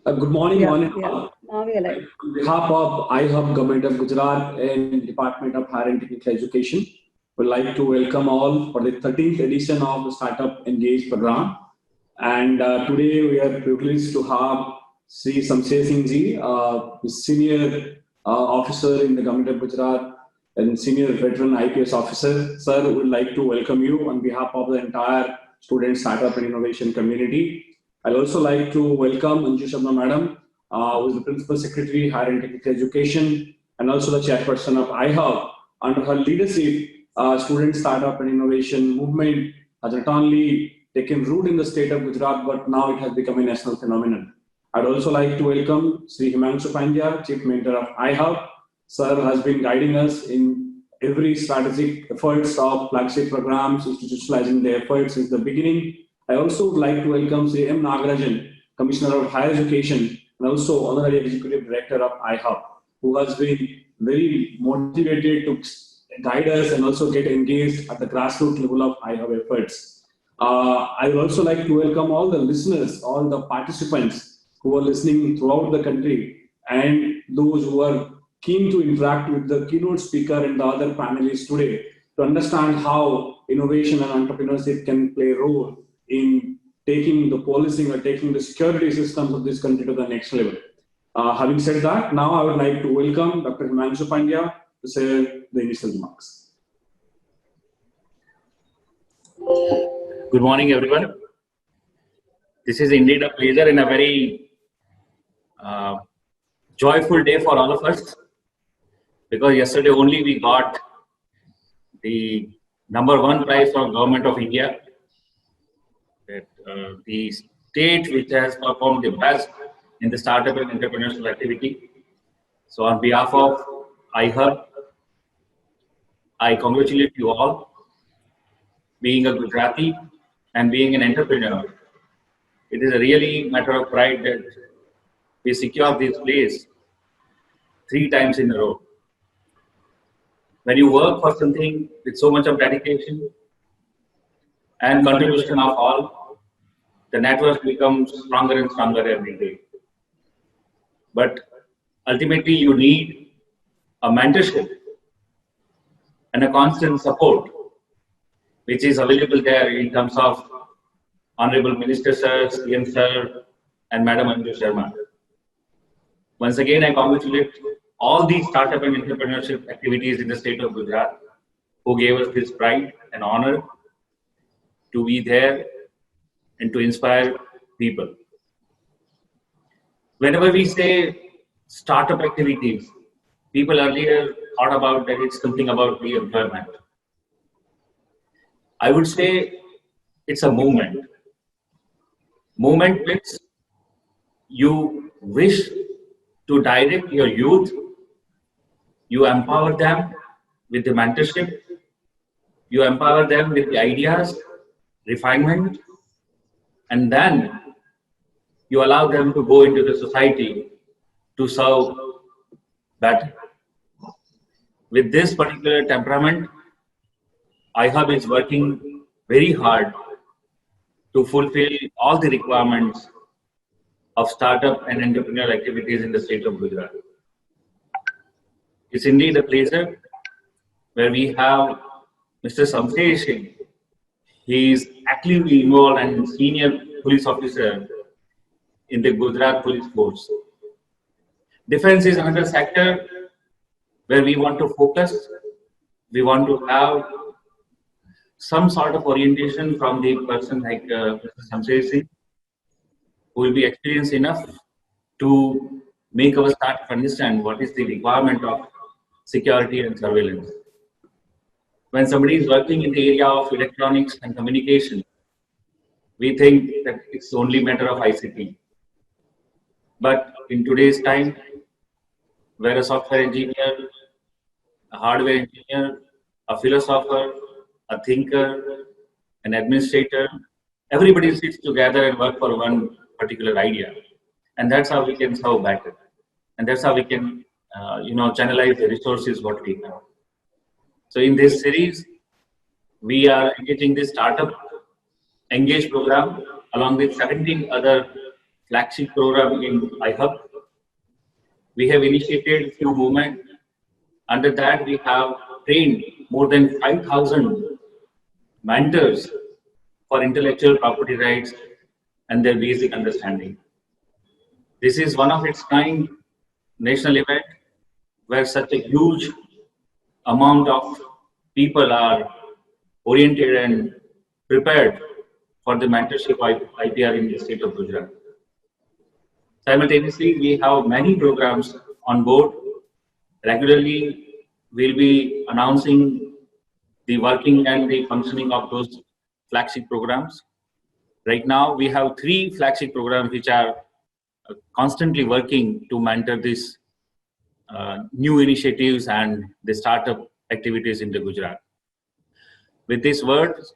Good morning, Yeah, one and yeah. all. Now we are live. On behalf of iHub, Government of Gujarat and Department of Higher and Technical Education, we'd like to welcome all for the 13th edition of the Startup Engage program. And today we are privileged to have Sri Samsher Singh ji, senior officer in the Government of Gujarat and senior veteran IPS officer. Sir, we would like to welcome you on behalf of the entire student startup and innovation community. I'd also like to welcome Anju Sharma Madam, who is the Principal Secretary, Higher and Technical Education, and also the Chairperson of iHub. Under her leadership, student startup and innovation movement has not only taken root in the state of Gujarat, but now it has become a national phenomenon. I'd also like to welcome Sri Himanshu Pandya, Chief Mentor of iHub. Sir has been guiding us in every strategic efforts of flagship programs, institutionalizing the efforts since the beginning. I also would like to welcome Sri M. Nagarajan, Commissioner of Higher Education, and also Honorary Executive Director of iHub, who has been very motivated to guide us and also get engaged at the grassroots level of iHub efforts. I would also like to welcome all the listeners, all the participants who are listening throughout the country, and those who are keen to interact with the keynote speaker and the other panelists today to understand how innovation and entrepreneurship can play a role in taking the policing or taking the security systems of this country to the next level. Having said that, now I would like to welcome Dr. Himanshu Pandya to say the initial remarks. Good morning, everyone. This is indeed a pleasure and a very joyful day for all of us, because yesterday only we got the #1 prize from Government of India, that the state which has performed the best in the startup and entrepreneurial activity. So on behalf of iHub, I congratulate you all. Being a Gujarati and being an entrepreneur, it is a really matter of pride that we secure this place 3 times in a row. When you work for something with so much of dedication and contribution of all, the network becomes stronger and stronger every day. But ultimately, you need a mentorship and a constant support, which is available there in terms of Honorable Minister Sir, CM Sir, and Madam Anju Sharma. Once again, I congratulate all these startup and entrepreneurship activities in the state of Gujarat who gave us this pride and honor to be there and to inspire people. Whenever we say startup activities, people earlier thought about that it's something about the employment. I would say it's a movement. Movement which you wish to direct your youth, you empower them with the mentorship, you empower them with the ideas, refinement, and then you allow them to go into the society to serve better. With this particular temperament, iHub is working very hard to fulfill all the requirements of startup and entrepreneurial activities in the state of Gujarat. It's indeed a pleasure where we have Mr. Samsher Singh. He is actively involved and senior police officer in the Gujarat Police Force. Defense is another sector where we want to focus. We want to have some sort of orientation from the person like Mr. Samsher Singh, who will be experienced enough to make our staff understand what is the requirement of security and surveillance. When somebody is working in the area of electronics and communication, we think that it's only matter of ICT. But in today's time, where a software engineer, a hardware engineer, a philosopher, a thinker, an administrator, everybody sits together and work for one particular idea. And that's how we can serve better. And that's how we can, channelize the resources what we have. So in this series, we are engaging this startup Engage program along with 17 other flagship program in iHub. We have initiated few movements. Under that, we have trained more than 5,000 mentors for intellectual property rights and their basic understanding. This is one of its kind national event where such a huge amount of people are oriented and prepared for the mentorship IPR in the state of Gujarat. Simultaneously, we have many programs on board. Regularly, we'll be announcing the working and the functioning of those flagship programs. Right now, we have 3 flagship programs which are constantly working to mentor these new initiatives and the startup activities in the Gujarat. With these words,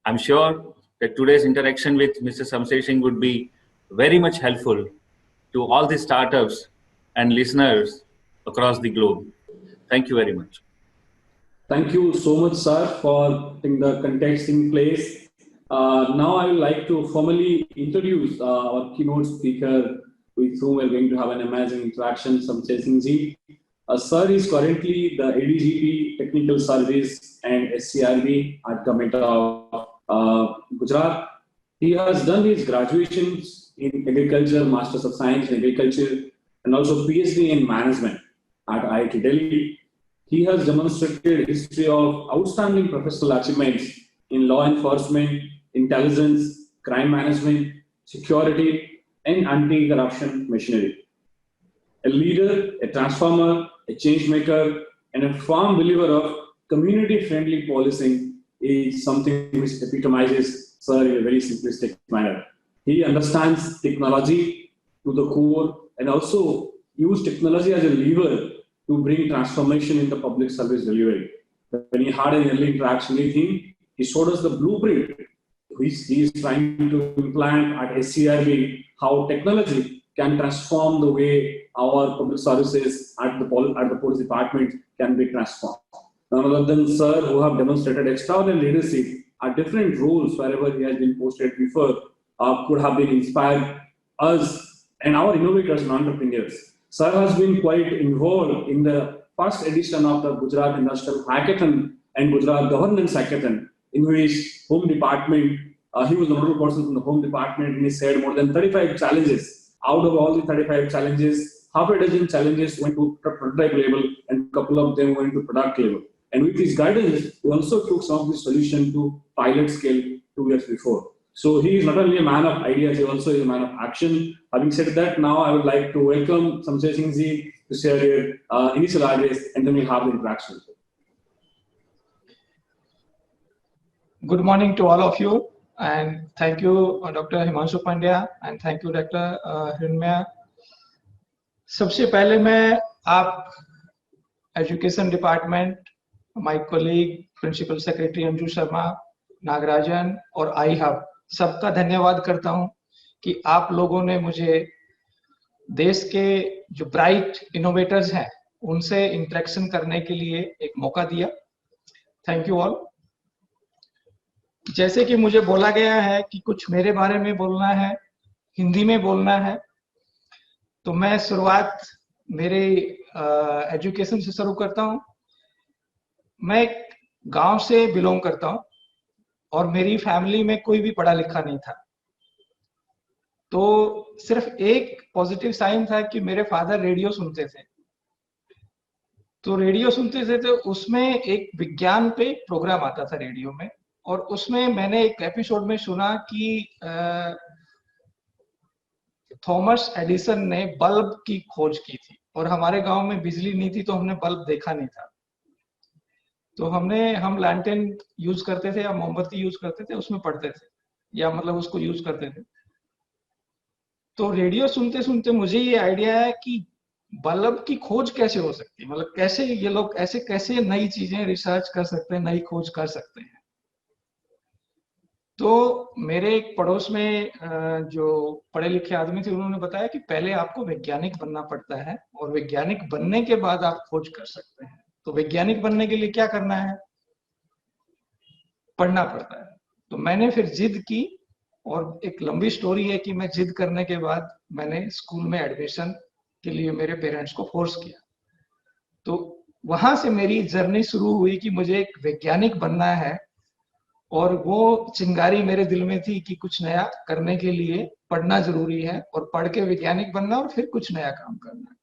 I'm sure that today's interaction with Mr. Samsher Singh would be very much helpful to all the startups and listeners across the globe. Thank you very much. Thank you so much, sir, for putting the context in place. Now I would like to formally introduce our keynote speaker with whom we're going to have an amazing interaction, Samsher Singh ji. Sir is currently the ADGP Technical Service and SCRB at Government of Gujarat. He has done his graduations in Agriculture, Masters of Science in Agriculture, and also PhD in Management at IIT Delhi. He has demonstrated a history of outstanding professional achievements in law enforcement, intelligence, crime management, security, and anti-corruption machinery. A leader, a transformer, a change maker, and a firm believer of community-friendly policing is something which epitomizes Sir in a very simplistic manner. He understands technology to the core and also use technology as a lever to bring transformation in the public service delivery. When he had an early interaction with him, he showed us the blueprint which he is trying to implant at SCRB, how technology can transform the way our public services at the police department can be transformed. None other than Sir, who have demonstrated extraordinary leadership at different roles wherever he has been posted before, could have been inspired us and our innovators and entrepreneurs. Sir has been quite involved in the first edition of the Gujarat Industrial Hackathon and Gujarat Governance Hackathon, in which Home Department, he was the nodal person from the Home Department, and he said more than 35 challenges. Out of all the 35 challenges, half a dozen challenges went to prototype level and a couple of them went to product level. And with his guidance, he also took some of the solution to pilot scale 2 years before. So he is not only a man of ideas, he also is a man of action. Having said that, now I would like to welcome Samsher Singh ji to share your initial address, and then we'll have the interaction. Good morning to all of you, and thank you, Dr. Himanshu Pandya, and thank you, Dr. Hiranmaya. सबसे पहले मैं आप education department, my colleague principal secretary Anju Sharma, Nagarajan और I hub सबका धन्यवाद करता हूं कि आप लोगों ने मुझे देश के जो ब्राइट इनोवेटर्स हैं उनसे इंटरेक्शन करने के लिए एक मौका दिया. Thank you all. जैसे कि मुझे बोला गया है कि कुछ मेरे बारे में बोलना है, हिंदी में बोलना है, तो मैं शुरुआत मेरे एजुकेशन से शुरू करता हूं. मैं एक गांव से बिलोंग करता हूं और मेरी फैमिली में कोई भी पढ़ा लिखा नहीं था. तो सिर्फ एक पॉजिटिव साइन था कि मेरे फादर रेडियो सुनते थे. तो रेडियो सुनते थे तो उसमें एक विज्ञान पे प्रोग्राम आता था रेडियो में, और उसमें मैंने एक एपिसोड में सुना कि थॉमस एडिसन ने बल्ब की खोज की थी और हमारे गांव में बिजली नहीं थी तो हमने बल्ब देखा नहीं था. तो हम लैंटर्न यूज करते थे या मोमबत्ती यूज करते थे, उसमें पढ़ते थे या मतलब उसको यूज करते थे. तो रेडियो सुनते सुनते मुझे ये आइडिया है कि बल्ब की खोज कैसे हो सकती है, मतलब कैसे ये लोग ऐसे कैसे नई चीजें रिसर्च कर सकते हैं, नई खोज कर सकते हैं. तो मेरे एक पड़ोस में जो पढ़े लिखे आदमी थे उन्होंने बताया कि पहले आपको वैज्ञानिक बनना पड़ता है और वैज्ञानिक बनने के बाद आप खोज कर सकते हैं. तो वैज्ञानिक बनने के लिए क्या करना है, पढ़ना पड़ता है. तो मैंने फिर जिद की और एक लंबी स्टोरी है कि मैं जिद करने के बाद मैंने स्कूल में एडमिशन के लिए मेरे पेरेंट्स को फोर्स किया। तो वहां से मेरी जर्नी शुरू हुई कि मुझे एक वैज्ञानिक बनना है, और वो चिंगारी मेरे दिल में थी कि कुछ नया करने के लिए पढ़ना जरूरी है, और पढ़ के वैज्ञानिक बनना और फिर कुछ नया काम करना।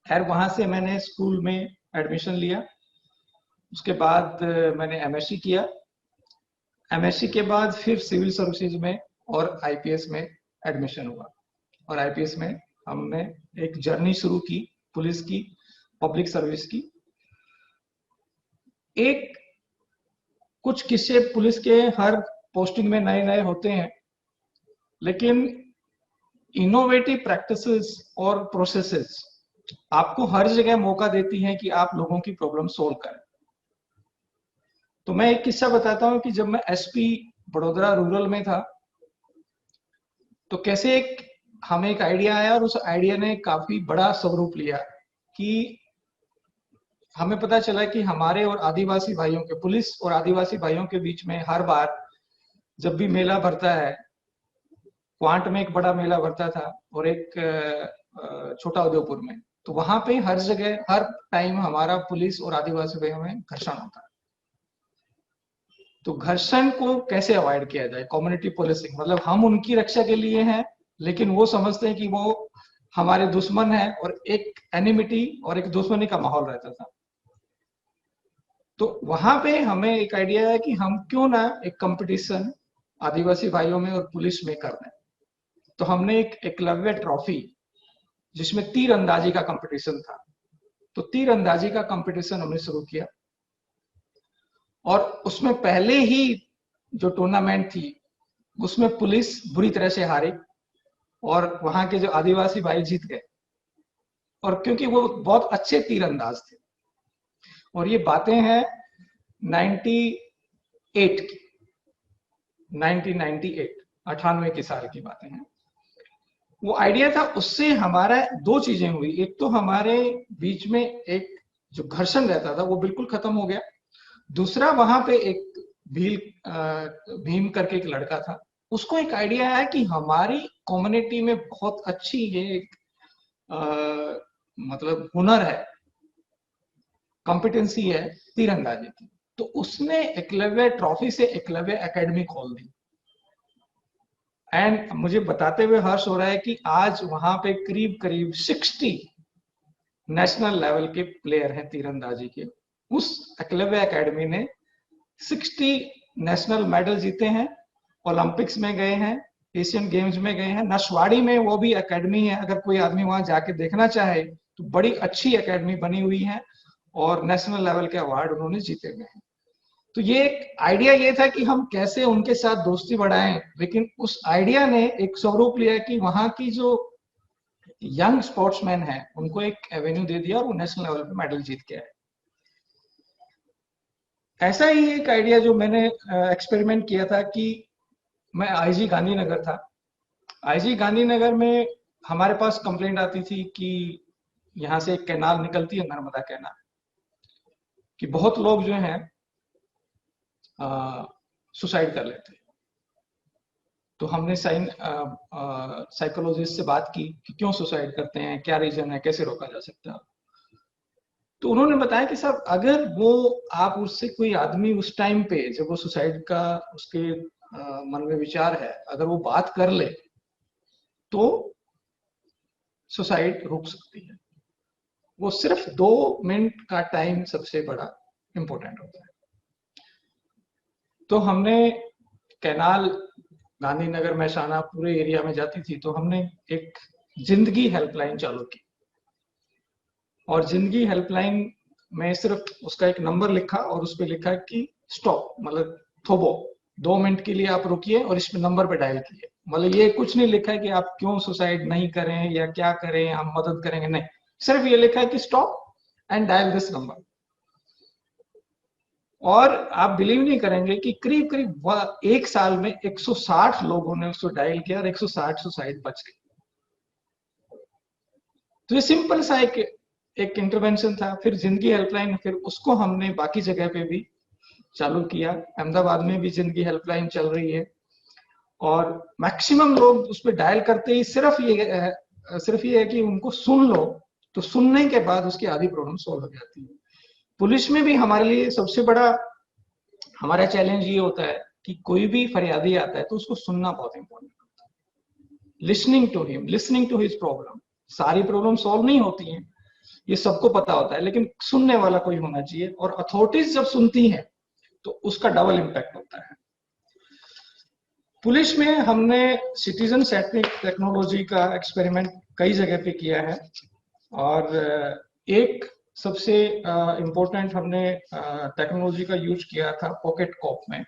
खैर वहां से मैंने स्कूल में एडमिशन लिया, उसके बाद मैंने एमएससी किया। एमएससी के बाद फिर सिविल सर्विसेज में और आईपीएस में एडमिशन हुआ, और आईपीएस में हमने एक जर्नी शुरू की पुलिस की, पब्लिक सर्विस की। एक कुछ किस्से पुलिस के हर पोस्टिंग में नए नए होते हैं, लेकिन इनोवेटिव प्रैक्टिसेस और प्रोसेसेस आपको हर जगह मौका देती हैं कि आप लोगों की प्रॉब्लम सोल्व करें। तो मैं एक किस्सा बताता हूं कि जब मैं एसपी बड़ोदरा रूरल में था, तो कैसे हमें एक आइडिया आया, और उस आइडिया ने काफी बड़ा स्वरूप लिया कि हमें पता चला कि हमारे और आदिवासी भाइयों के, पुलिस और आदिवासी भाइयों के बीच में हर बार जब भी मेला भरता है, क्वांट में एक बड़ा मेला भरता था और एक छोटा उदयपुर में, तो वहां पे हर जगह हर टाइम हमारा पुलिस और आदिवासी भाइयों में घर्षण होता है। तो घर्षण को कैसे अवॉइड किया जाए, कम्युनिटी पुलिसिंग, मतलब हम उनकी रक्षा के लिए हैं, लेकिन वो समझते हैं कि वो हमारे दुश्मन है, और एक एनिमिटी और एक दुश्मनी का माहौल रहता था। तो वहां पे हमें एक आइडिया है कि हम क्यों ना एक कंपटीशन आदिवासी भाइयों में और पुलिस में कर दें। तो हमने एक एकलव्य ट्रॉफी, जिसमें तीर अंदाजी का कंपटीशन था, तो तीर अंदाजी का कंपटीशन हमने शुरू किया, और उसमें पहले ही जो टूर्नामेंट थी उसमें पुलिस बुरी तरह से हारी, और वहां के जो आदिवासी भाई जीत गए, और क्योंकि वो बहुत अच्छे तीरंदाज थे। और ये बातें हैं 98 की, 1998 98 के साल की बातें हैं। वो आइडिया था, उससे हमारा दो चीजें हुई। एक तो हमारे बीच में एक जो घर्षण रहता था वो बिल्कुल खत्म हो गया। दूसरा, वहां पे एक भीम करके एक लड़का था, उसको एक आइडिया है कि हमारी कम्युनिटी में बहुत अच्छी ये एक मतलब हुनर है, कॉम्पिटेंसी है तीरंदाजी की। तो उसने एकलव्य ट्रॉफी से एकलव्य एकेडमी खोल दी। एंड मुझे बताते हुए हर्ष हो रहा है कि आज वहां पे करीब करीब 60 नेशनल लेवल के प्लेयर हैं तीरंदाजी के। उस एकलव्य एकेडमी ने 60 नेशनल मेडल जीते हैं, ओलंपिक्स में गए हैं, एशियन गेम्स में गए हैं। नशवाड़ी में वो भी एकेडमी है, अगर कोई आदमी वहां जाके देखना चाहे तो बड़ी अच्छी एकेडमी बनी हुई है, और नेशनल लेवल के अवार्ड उन्होंने जीते हुए हैं। तो ये एक आइडिया ये था कि हम कैसे उनके साथ दोस्ती बढ़ाएं, लेकिन उस आइडिया ने एक स्वरूप लिया कि वहां की जो यंग स्पोर्ट्समैन है उनको एक एवेन्यू दे दिया, और वो नेशनल लेवल पे मेडल जीत के आए। ऐसा ही एक आइडिया जो मैंने एक्सपेरिमेंट किया था कि मैं आईजी गांधीनगर था। आईजी गांधीनगर में हमारे पास कंप्लेंट आती थी कि यहाँ से एक कैनाल निकलती है, नर्मदा कैनाल, कि बहुत लोग जो हैं सुसाइड कर लेते हैं। तो हमने साइकोलॉजिस्ट से बात की कि क्यों सुसाइड करते हैं, क्या रीजन है, कैसे रोका जा सकता है। तो उन्होंने बताया कि साहब, अगर वो आप उससे कोई आदमी उस टाइम पे जब वो सुसाइड का उसके मन में विचार है, अगर वो बात कर ले तो सुसाइड रुक सकती है। वो सिर्फ 2 मिनट का टाइम सबसे बड़ा इंपॉर्टेंट होता है। तो हमने कैनाल गांधीनगर मैसाना पूरे एरिया में जाती थी, तो हमने एक जिंदगी हेल्पलाइन चालू की, और जिंदगी हेल्पलाइन में सिर्फ उसका एक नंबर लिखा, और उस पर लिखा कि स्टॉप, मतलब थोबो, 2 मिनट के लिए आप रुकिए और इस नंबर पे डायल कीजिए। मतलब ये कुछ नहीं लिखा है कि आप क्यों सुसाइड नहीं करें या क्या करें, हम मदद करेंगे, नहीं, सिर्फ ये लिखा है कि stop and dial this number. और आप बिलीव नहीं करेंगे कि करीब करीब 1 साल में 160 लोगों ने उसको डायल किया, और 160 सुसाइड बच गए। तो ये सिंपल सा एक इंटरवेंशन था। फिर जिंदगी हेल्पलाइन, फिर उसको हमने बाकी जगह पे भी चालू किया। अहमदाबाद में भी जिंदगी हेल्पलाइन चल रही है, और मैक्सिमम लोग उस पर डायल करते ही सिर्फ ये है कि उनको सुन लो, तो सुनने के बाद उसकी आधी प्रॉब्लम सॉल्व हो जाती है। पुलिस में भी हमारे लिए सबसे बड़ा हमारा चैलेंज ये होता है कि कोई भी फरियादी आता है तो उसको सुनना बहुत इंपॉर्टेंट होता है। Listening to him, listening to his problem. सारी प्रॉब्लम सॉल्व नहीं होती हैं, ये सबको पता होता है, लेकिन सुनने वाला कोई होना चाहिए। और अथॉरिटीज जब सुनती हैं तो उसका डबल इम्पैक्ट होता है। पुलिस में हमने सिटीजन सेंट्रिक टेक्नोलॉजी का एक्सपेरिमेंट कई जगह पे किया है, और एक सबसे इम्पोर्टेंट हमने टेक्नोलॉजी का यूज किया था पॉकेट कॉप में।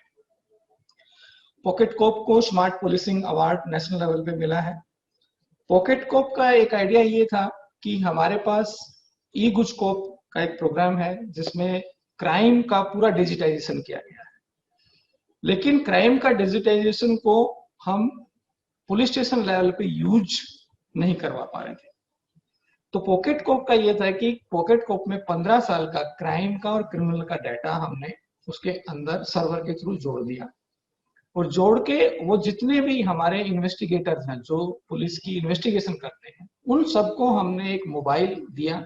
पॉकेट कॉप को smart policing award national level पे मिला है। पॉकेट कॉप का एक आइडिया ये था कि हमारे पास ई गुजकोप का एक प्रोग्राम है जिसमें क्राइम का पूरा डिजिटाइजेशन किया गया है, लेकिन क्राइम का डिजिटाइजेशन को हम पुलिस स्टेशन लेवल पे यूज नहीं करवा पा रहे थे। तो पॉकेट कॉप का ये था कि पॉकेट कॉप में 15 साल का क्राइम का और क्रिमिनल का डाटा हमने उसके अंदर सर्वर के थ्रू जोड़ दिया, और जोड़ के वो जितने भी हमारे इन्वेस्टिगेटर्स हैं जो पुलिस की इन्वेस्टिगेशन करते हैं उन सबको हमने एक मोबाइल दिया,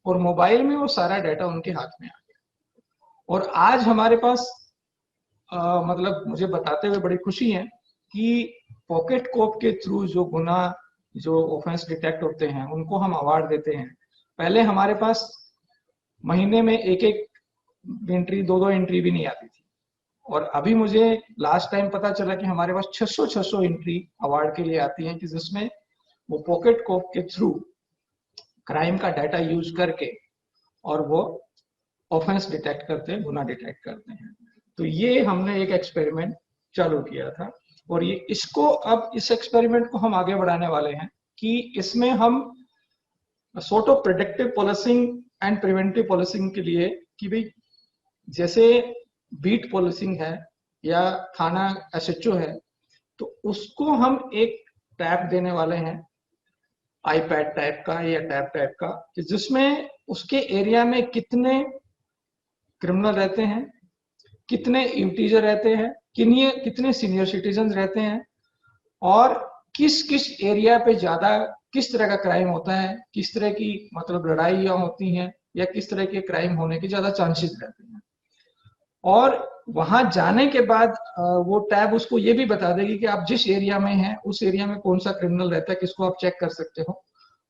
और मोबाइल में वो सारा डाटा उनके हाथ में आ गया। और आज हमारे पास मतलब मुझे बताते हुए बड़ी खुशी है कि पॉकेट कोप के थ्रू जो गुना, जो ऑफेंस डिटेक्ट होते हैं उनको हम अवार्ड देते हैं। पहले हमारे पास महीने में एक एंट्री, दो एंट्री भी नहीं आती थी, और अभी मुझे लास्ट टाइम पता चला कि हमारे पास 600 एंट्री अवार्ड के लिए आती है, कि जिसमें वो पॉकेट कोप के थ्रू क्राइम का डाटा यूज करके और वो ऑफेंस डिटेक्ट करते हैं, गुना डिटेक्ट करते हैं। तो ये हमने एक एक्सपेरिमेंट चालू किया था, और ये इसको अब इस एक्सपेरिमेंट को हम आगे बढ़ाने वाले हैं कि इसमें हम sort of predictive policing and preventive policing के लिए, कि भाई जैसे बीट पॉलिसिंग है या थाना एसएचओ है, तो उसको हम एक टैब देने वाले हैं, आईपैड टाइप का या टैब टाइप का, कि जिसमें उसके एरिया में कितने क्रिमिनल रहते हैं, कितने इंटीजर रहते हैं, कितने सीनियर सिटीजन रहते हैं, और किस किस एरिया पे ज्यादा किस तरह का क्राइम होता है, किस तरह की मतलब लड़ाइयाँ होती हैं, या किस तरह के क्राइम होने के ज्यादा चांसेस रहते हैं। और वहां जाने के बाद वो टैब उसको ये भी बता देगी कि आप जिस एरिया में हैं उस एरिया में कौन सा क्रिमिनल रहता है, किसको आप चेक कर सकते हो।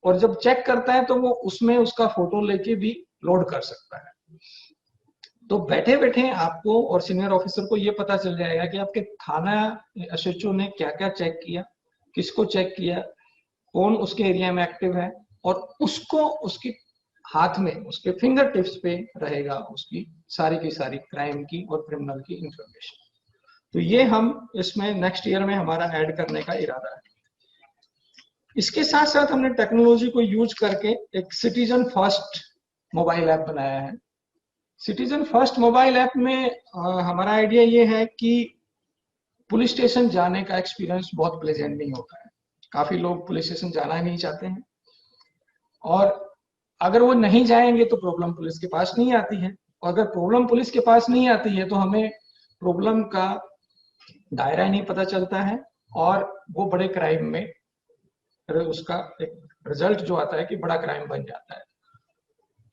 और जब चेक करता है तो वो उसमें उसका फोटो लेके भी लोड कर सकता है। तो बैठे बैठे आपको और सीनियर ऑफिसर को ये पता चल जाएगा कि आपके थाना एसएचओ ने क्या क्या चेक किया, किसको चेक किया, कौन उसके एरिया में एक्टिव है, और उसको उसके हाथ में, उसके फिंगर टिप्स पे रहेगा उसकी सारी की सारी क्राइम की और क्रिमिनल की इंफॉर्मेशन। तो ये हम इसमें नेक्स्ट ईयर में हमारा ऐड करने का इरादा है। इसके साथ साथ हमने टेक्नोलॉजी को यूज करके एक सिटीजन फर्स्ट मोबाइल ऐप बनाया है। सिटीजन फर्स्ट मोबाइल ऐप में हमारा आइडिया ये है कि पुलिस स्टेशन जाने का एक्सपीरियंस बहुत प्लेजेंट नहीं होता है। काफी लोग पुलिस स्टेशन जाना ही नहीं चाहते हैं, और अगर वो नहीं जाएंगे तो प्रॉब्लम पुलिस के पास नहीं आती है, और अगर प्रॉब्लम पुलिस के पास नहीं आती है तो हमें प्रॉब्लम का दायरा नहीं पता चलता है, और वो बड़े क्राइम में उसका एक रिजल्ट जो आता है कि बड़ा क्राइम बन जाता है।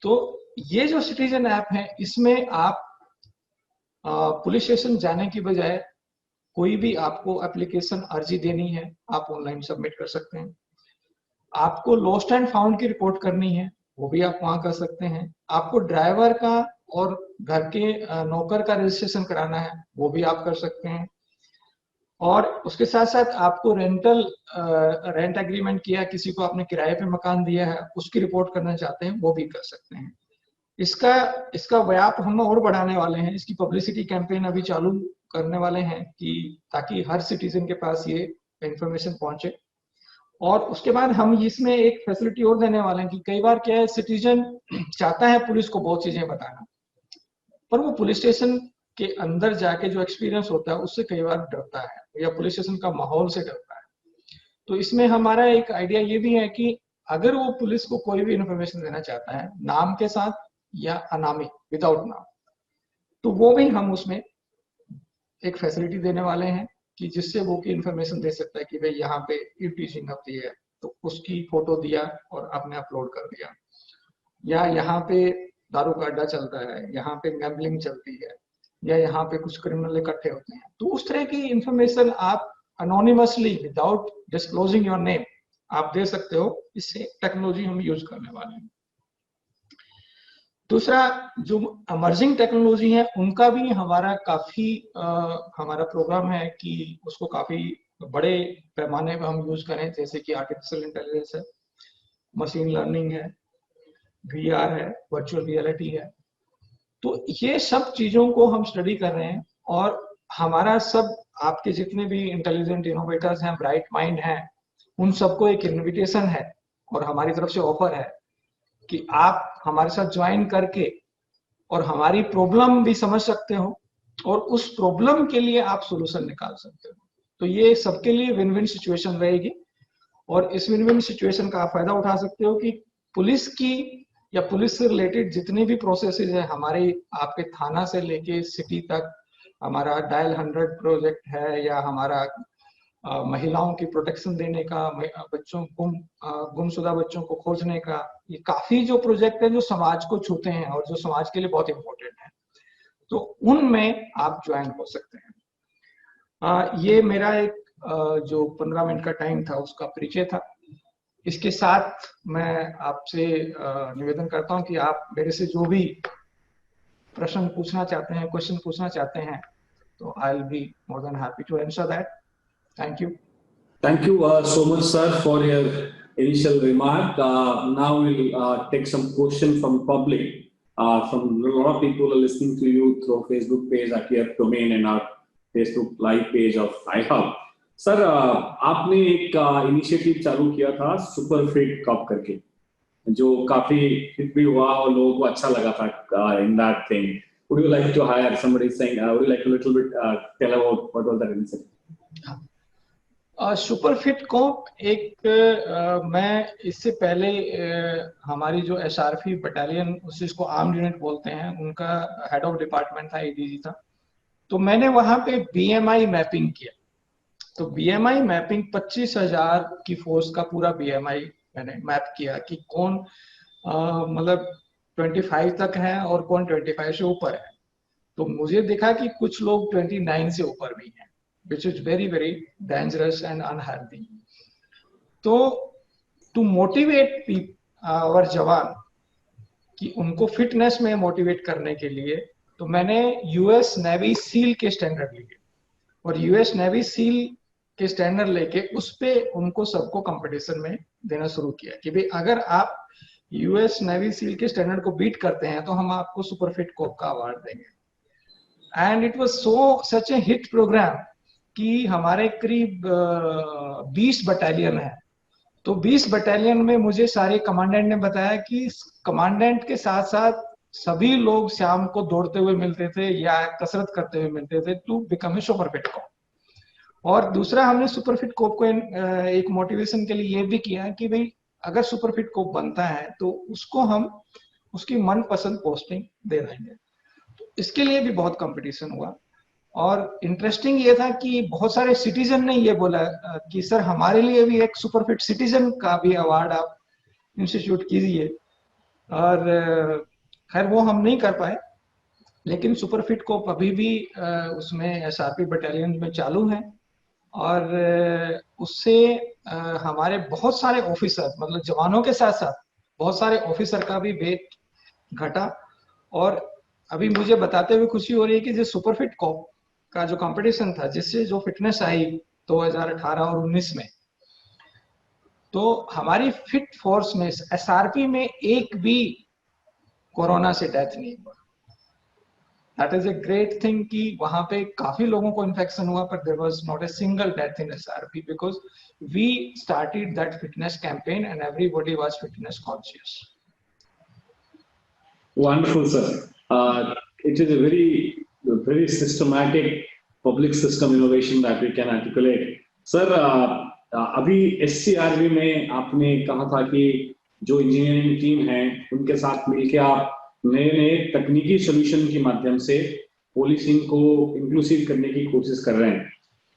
तो ये जो सिटीजन ऐप है, इसमें आप पुलिस स्टेशन जाने की बजाय कोई भी आपको एप्लीकेशन अर्जी देनी है, आप ऑनलाइन सबमिट कर सकते हैं। आपको लॉस्ट एंड फाउंड की रिपोर्ट करनी है, वो भी आप वहां कर सकते हैं। आपको ड्राइवर का और घर के नौकर का रजिस्ट्रेशन कराना है, वो भी आप कर सकते हैं। और उसके साथ साथ आपको रेंट एग्रीमेंट किया, किसी को आपने किराए पे मकान दिया है, उसकी रिपोर्ट करना चाहते हैं, वो भी कर सकते हैं। इसका व्याप हम और बढ़ाने वाले हैं। इसकी पब्लिसिटी कैंपेन अभी चालू करने वाले हैं कि ताकि हर सिटीजन के पास ये इंफॉर्मेशन पहुंचे। और उसके बाद हम इसमें एक फैसिलिटी और देने वाले हैं कि कई बार क्या है, सिटीजन चाहता है पुलिस को बहुत चीजें बताना, पर वो पुलिस स्टेशन के अंदर जाके जो एक्सपीरियंस होता है उससे कई बार डरता है, या पुलिस स्टेशन का माहौल से डरता है। तो इसमें हमारा एक आइडिया ये भी है कि अगर वो पुलिस को कोई भी इंफॉर्मेशन देना चाहता है, नाम के साथ या अनामी, विदाउट नाम, तो वो भी हम उसमें एक फैसिलिटी देने वाले हैं कि जिससे वो की इंफॉर्मेशन दे सकता है कि भाई यहाँ पे ई टीचिंग होती है, तो उसकी फोटो दिया और आपने अपलोड कर दिया, या यहाँ पे दारू का अड्डा चलता है, यहाँ पे गैम्बलिंग चलती है, या यहाँ पे कुछ क्रिमिनल इकट्ठे होते हैं, तो उस तरह की इंफॉर्मेशन आप anonymously without disclosing your name आप दे सकते हो। इससे टेक्नोलॉजी हम यूज करने वाले हैं। दूसरा, जो अमर्जिंग टेक्नोलॉजी है उनका भी हमारा काफी हमारा प्रोग्राम है कि उसको काफी बड़े पैमाने पर हम यूज करें, जैसे कि आर्टिफिशियल इंटेलिजेंस है, मशीन लर्निंग है, VR है, वर्चुअल रियलिटी है। तो ये सब चीजों को हम स्टडी कर रहे हैं, और हमारा सब आपके जितने भी इंटेलिजेंट इनोवेटर्स हैं, ब्राइट माइंड हैं, उन सबको एक इनविटेशन है और हमारी तरफ से ऑफर है कि आप हमारे साथ ज्वाइन करके और हमारी प्रॉब्लम भी समझ सकते हो और उस प्रॉब्लम के लिए आप सोल्यूशन निकाल सकते हो। तो ये सबके लिए विन विन सिचुएशन रहेगी, और इस विन विन सिचुएशन का आप फायदा उठा सकते हो कि पुलिस की या पुलिस से रिलेटेड जितने भी प्रोसेसेस है हमारे, आपके थाना से लेके सिटी तक, हमारा डायल 100 प्रोजेक्ट है, या हमारा महिलाओं की प्रोटेक्शन देने का, बच्चों गुमशुदा बच्चों को खोजने का, ये काफी जो प्रोजेक्ट है जो समाज को छूते हैं और जो समाज के लिए बहुत इंपॉर्टेंट है, तो उनमें आप ज्वाइन हो सकते हैं। ये मेरा एक जो 15 मिनट का टाइम था उसका परिचय था। इसके साथ मैं आपसे निवेदन करता हूं कि आप मेरे से जो भी प्रश्न पूछना चाहते हैं, क्वेश्चन पूछना चाहते हैं, तो I will be more than happy to answer that. Thank you. Thank you so much, sir, for your initial remark. Now we'll take some questions from public. From a lot of people are listening to you through Facebook page, ITF domain, and our Facebook live page of iHub. Sir, आपने एक initiative चालू किया था super fit cup करके, जो काफी hit भी हुआ और लोगों को अच्छा लगा था in that thing. Would you like to hire somebody saying? Would you like to little bit tell about what was that initiative? Super fit को एक मैं इससे पहले हमारी जो SRP बटालियन, उसको आर्म्ड यूनिट बोलते हैं, उनका हेड ऑफ डिपार्टमेंट था, ADG था, तो मैंने वहां पे BMI मैपिंग किया। तो BMI मैपिंग 25,000 की फोर्स का पूरा BMI मैंने मैप किया कि कौन मतलब 25 तक है और कौन 25 से ऊपर है। तो मुझे दिखा कि कुछ लोग 29 से ऊपर भी हैं, which is very very dangerous and unhealthy. तो to motivate our जवान कि उनको फिटनेस में मोटिवेट करने के लिए, तो मैंने US नेवी सील के स्टैंडर्ड लिए, और US नेवी सील के स्टैंडर्ड लेके उस पे उनको सबको कंपटीशन में देना शुरू किया कि भाई अगर आप US नेवी सील के स्टैंडर्ड को बीट करते हैं तो हम आपको सुपर फिट कोप का अवार्ड देंगे। And it was such a hit program कि हमारे करीब 20 बटालियन है। तो 20 बटालियन में मुझे सारे कमांडेंट ने बताया कि कमांडेंट के साथ साथ सभी लोग शाम को दौड़ते हुए मिलते थे या कसरत करते हुए मिलते थे to become a super fit cop. और दूसरा, हमने सुपर फिट कोप को एक मोटिवेशन के लिए ये भी किया कि भाई अगर सुपर फिट कोप बनता है तो उसको हम उसकी मनपसंद पोस्टिंग दे देंगे। तो इसके लिए भी बहुत कंपटीशन हुआ, और इंटरेस्टिंग ये था कि बहुत सारे सिटीजन ने ये बोला कि सर हमारे लिए भी एक सुपर फिट सिटीजन का भी अवार्ड आप इंस्टीट्यूट कीजिए। और खैर वो हम नहीं कर पाए, लेकिन सुपर फिट को अभी भी उसमें SRP बटालियन में चालू है, और उससे हमारे बहुत सारे ऑफिसर, मतलब जवानों के साथ साथ बहुत सारे ऑफिसर का भी वेट घटा। और अभी मुझे बताते हुए खुशी हो रही है कि जो सुपर फिट कोप का जो कंपटीशन था, जिससे जो फिटनेस आई 2018 और 19 में, तो हमारी फिट फोर्स में SRP में एक भी कोरोना से डेथ नहीं हुआ। That is a great thing कि वहां पे काफी लोगों को इन्फेक्शन हुआ, पर there was not a single death in SRP because we started that fitness campaign and everybody was fitness conscious. Wonderful, sir. It is a very systematic public system innovation that we can articulate. Sir, अभी SCRB में आपने कहा था कि जो engineering team है उनके साथ मिलकर आप नए तकनीकी सॉल्यूशन के माध्यम से पुलिसिंग को इंक्लूसिव करने की कोशिश कर रहे हैं।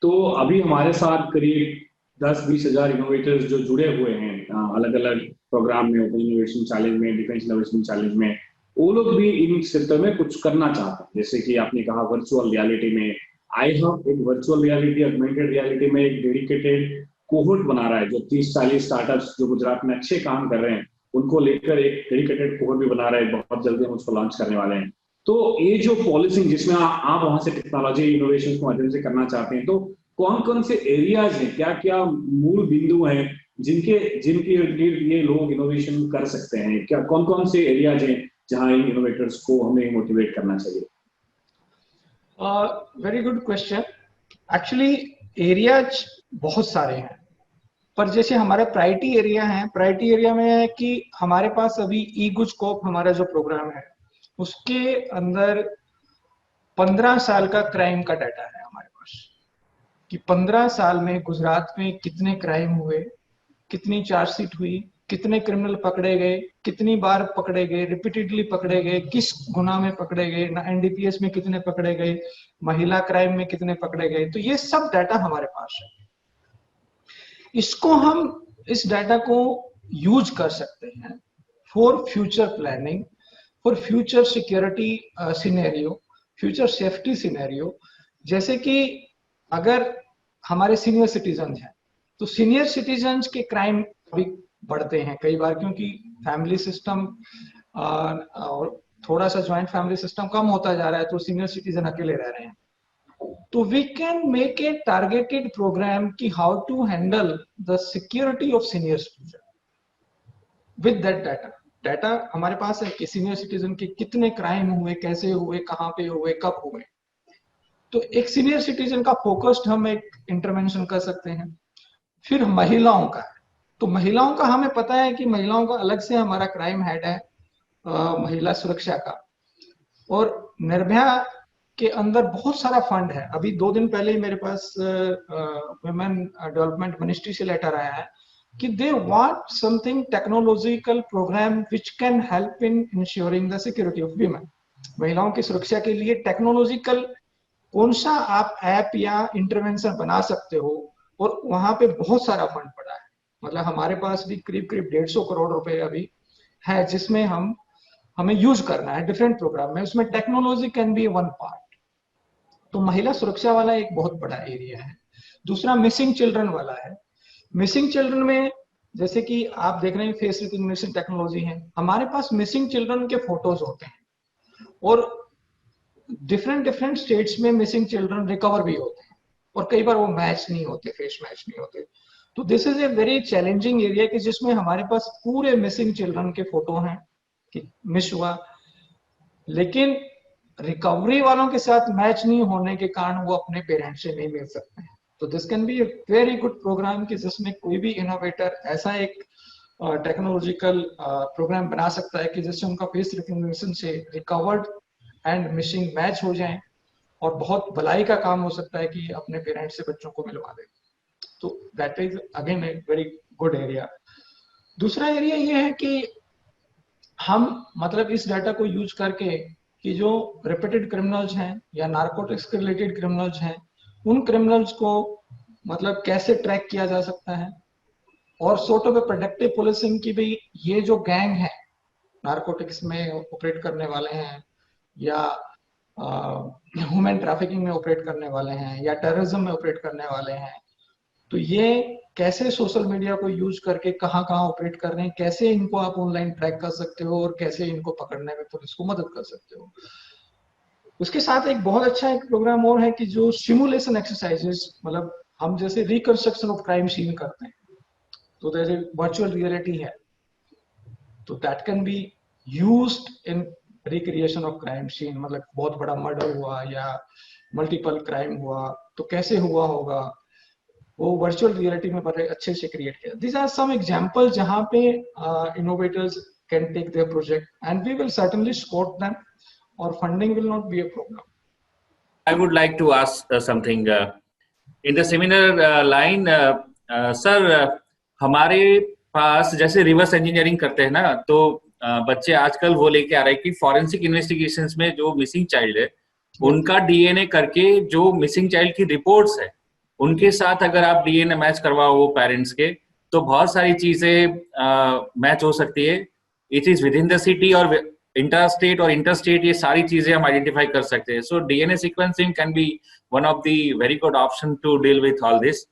तो अभी हमारे साथ करीब 10-20 हजार इनोवेटर्स जो जुड़े हुए हैं अलग अलग प्रोग्राम में, ओपन इनोवेशन चैलेंज में, डिफेंस इनोवेशन चैलेंज में, वो लोग भी इन क्षेत्र में कुछ करना चाहते हैं। जैसे कि आपने कहा वर्चुअल रियलिटी में, आई हब एक वर्चुअल रियलिटी, ऑगमेंटेड रियलिटी में एक डेडिकेटेड कोहोर्ट बना रहा है, जो 30-40 स्टार्टअप्स जो गुजरात में अच्छे काम कर रहे हैं उनको लेकर एक डेडिकेटेड कोहोर्ट भी बना रहे हैं। बहुत जल्दी हम उसको लॉन्च करने वाले हैं। तो ये जो पॉलिसिंग जिसमें आप वहां से टेक्नोलॉजी इनोवेशन को माध्यम से करना चाहते हैं, तो कौन कौन से एरियाज हैं, क्या क्या मूल बिंदु हैं जिनके ये लोग इनोवेशन कर सकते हैं? क्या कौन कौन से एरियाज हैं जहां इन इनोवेटर्स को हमें मोटिवेट करना चाहिए? Very good question. Actually areas बहुत सारे हैं, पर जैसे हमारा प्रायोरिटी एरिया है, प्रायोरिटी एरिया में है कि हमारे पास अभी ई गुजकोप हमारा जो प्रोग्राम है उसके अंदर 15 साल का क्राइम का डाटा है हमारे पास, कि 15 साल में गुजरात में कितने क्राइम हुए, कितनी चार्जशीट हुई, कितने क्रिमिनल पकड़े गए, कितनी बार पकड़े गए, रिपीटेडली पकड़े गए, किस गुनाह में पकड़े गए, एनडीपीएस में कितने पकड़े गए, महिला क्राइम में कितने पकड़े गए। तो ये सब डाटा हमारे पास है। इसको हम इस डाटा को यूज कर सकते हैं for future planning, for future security scenario, future safety scenario. जैसे कि अगर हमारे सीनियर सिटीजन हैं तो सीनियर सिटीजन के क्राइम भी बढ़ते हैं कई बार, क्योंकि फैमिली सिस्टम और थोड़ा सा ज्वाइंट फैमिली सिस्टम कम होता जा रहा है, तो सीनियर सिटीजन अकेले रह रहे हैं। तो we can make a targeted programme कि how to handle the security of senior citizen with that data. Data हमारे पास है कि सीनियर सिटीजन के कितने क्राइम हुए, कैसे हुए, कहाँ पे हुए, कब हुए। तो एक सीनियर सिटीजन का फोकस्ड हम एक इंटरवेंशन कर सकते हैं। फिर महिलाओं का है, तो महिलाओं का हमें पता है कि महिलाओं का अलग से हमारा क्राइम हेड है महिला सुरक्षा का, और निर्भया के अंदर बहुत सारा फंड है। अभी 2 दिन पहले ही मेरे पास वुमेन डेवलपमेंट मिनिस्ट्री से लेटर आया है कि they want something technological program which can help in ensuring the security of women. महिलाओं की सुरक्षा के लिए टेक्नोलॉजिकल कौन सा आप ऐप या इंटरवेंशन बना सकते हो, और वहां पे बहुत सारा फंड पड़ा है। मतलब हमारे पास भी करीब 150 करोड़ रुपए अभी है, जिसमें हमें यूज करना है डिफरेंट प्रोग्राम में। उसमें technology can be one part. तो महिला सुरक्षा वाला एक बहुत बड़ा एरिया है। दूसरा मिसिंग चिल्ड्रन वाला है। मिसिंग चिल्ड्रन में जैसे कि आप देख रहे हैं फेस रिकग्निशन टेक्नोलॉजी है, हमारे पास मिसिंग चिल्ड्रन के फोटोज होते हैं, और डिफरेंट स्टेट्स में मिसिंग चिल्ड्रन रिकवर भी होते हैं, और कई बार वो मैच नहीं होते, फेस मैच नहीं होते। तो this is a very challenging area कि जिसमें हमारे पास पूरे मिसिंग चिल्ड्रन के फोटो हैं कि मिस हुआ, लेकिन रिकवरी वालों के साथ मैच नहीं होने के कारण वो अपने पेरेंट्स से नहीं मिल सकते हैं। तो this can be a very good program कि जिसमें कोई भी इनोवेटर ऐसा एक टेक्नोलॉजिकल प्रोग्राम बना सकता है कि जिससे उनका फेस रिकग्निशन से रिकवर्ड एंड मिसिंग मैच हो जाए, और बहुत भलाई का काम हो सकता है कि अपने पेरेंट्स से बच्चों को मिलवा दे। तो that is again A very good area. दूसरा एरिया ये है कि हम मतलब इस डाटा को यूज करके कि जो रिपीटेड क्रिमिनल्स हैं या नारकोटिक्स के रिलेटेड क्रिमिनल्स हैं, उन क्रिमिनल्स को मतलब कैसे ट्रैक किया जा सकता है, और सॉर्ट ऑफ प्रोडक्टिव पुलिसिंग की भी ये जो गैंग है नारकोटिक्स में ऑपरेट करने वाले हैं, या ह्यूमन ट्रैफिकिंग में ऑपरेट करने वाले हैं, या टेररिज्म में ऑपरेट करने वाले हैं, तो ये कैसे सोशल मीडिया को यूज करके कहाँ ऑपरेट कर रहे हैं, कैसे इनको आप ऑनलाइन ट्रैक कर सकते हो, और कैसे इनको पकड़ने में पुलिस को मदद कर सकते हो। उसके साथ एक बहुत अच्छा एक प्रोग्राम और है कि जो सिमुलेशन एक्सरसाइजेस, मतलब हम जैसे रिकंस्ट्रक्शन ऑफ क्राइम सीन करते हैं, तो जैसे वर्चुअल रियलिटी है, तो that can be used in recreation of crime scene. मतलब बहुत बड़ा मर्डर हुआ या मल्टीपल क्राइम हुआ तो कैसे हुआ होगा, वो वर्चुअल रियलिटी में बड़े अच्छे से क्रिएट किया। These are some examples जहाँ पे innovators can take their project and we will certainly support them, or funding will not be a problem. I would like to ask something in the similar line, sir. हमारे पास जैसे reverse engineering करते हैं ना, तो बच्चे आजकल वो लेके आ रहे हैं कि फॉरेंसिक इन्वेस्टिगेशंस में जो मिसिंग चाइल्ड है उनका डीएनए करके जो मिसिंग चाइल्ड की रिपोर्ट्स है उनके साथ अगर आप डीएनए मैच करवाओ वो पेरेंट्स के, तो बहुत सारी चीजें मैच हो सकती है. It is within the city और इंटर स्टेट और इंटर स्टेट, ये सारी चीजें हम आइडेंटिफाई कर सकते हैं. So DNA sequencing can be one of the very good option to deal with all this.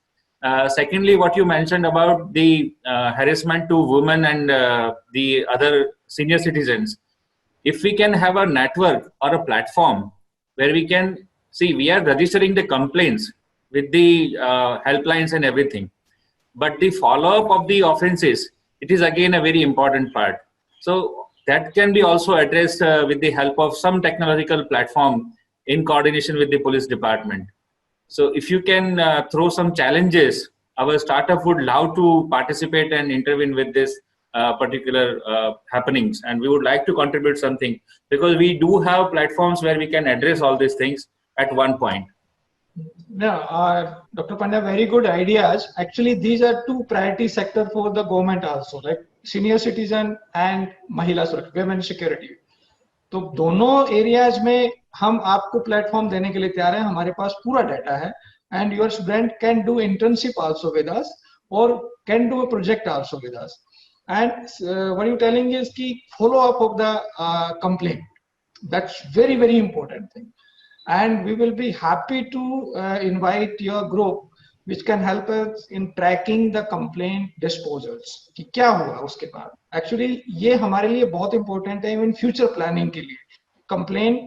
Secondly, what you mentioned about the harassment to women and the other senior citizens, if we can have a network or a platform where we can see, we are registering the complaints with the helplines and everything, but the follow-up of the offenses, it is again a very important part. So that can be also addressed with the help of some technological platform in coordination with the police department. So if you can throw some challenges, our startup would love to participate and intervene with this particular happenings, and we would like to contribute something, because we do have platforms where we can address all these things at one point. No, Dr. Pandya, very good ideas. Actually, these are two priority sector for the government also, like senior citizen and Mahila Suraksha, women security. तो दोनों areas में हम आपको platform देने के लिए तैयार हैं. हमारे पास पूरा डाटा है, and your student can do internship also with us और can do a project also with us. And what you telling is कि follow up of the complaint, that's very very important thing. And we will be happy to invite your group which can help us in tracking the complaint disposals, कि क्या हुआ उसके बाद. Actually ये हमारे लिए बहुत important है in future planning के लिए. Complaint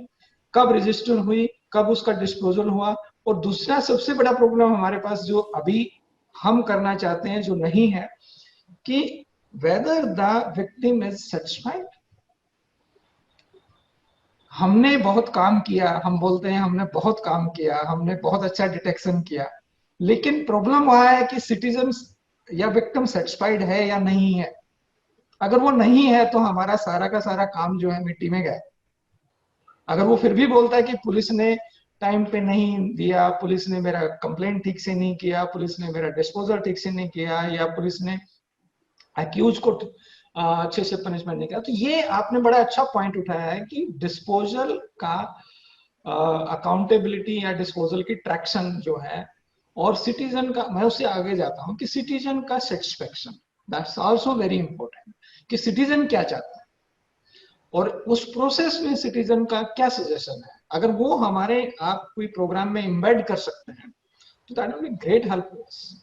कब register हुई, कब उसका disposal हुआ. और दूसरा सबसे बड़ा problem हमारे पास जो अभी हम करना चाहते हैं, जो नहीं है, कि whether the victim is satisfied. हमने बहुत काम किया, हम बोलते हैं हमने बहुत काम किया, हमने बहुत अच्छा डिटेक्शन किया, लेकिन प्रॉब्लम वहां है कि सिटीजन या विक्टिम सेटिस्फाइड है या नहीं है. अगर वो नहीं है तो हमारा सारा का सारा काम जो है मिट्टी में गया. अगर वो फिर भी बोलता है कि पुलिस ने टाइम पे नहीं दिया, पुलिस ने मेरा कंप्लेंट ठीक से नहीं किया, पुलिस ने मेरा डिस्पोजल ठीक से नहीं किया, या पुलिस ने अक्यूज को अच्छे से पनिशमेंट नहीं किया, तो ये आपने बड़ा अच्छा पॉइंट उठाया है कि डिस्पोजल का अकाउंटेबिलिटी या डिस्पोजल की ट्रैक्शन जो है, और सिटीजन का, मैं उससे आगे जाता हूं कि सिटीजन का satisfaction, that's also very important, कि सिटीजन क्या चाहता है और उस प्रोसेस में सिटीजन का क्या सजेशन है. अगर वो हमारे आप कोई प्रोग्राम में एम्बेड कर सकते हैं तो that will be great help to us.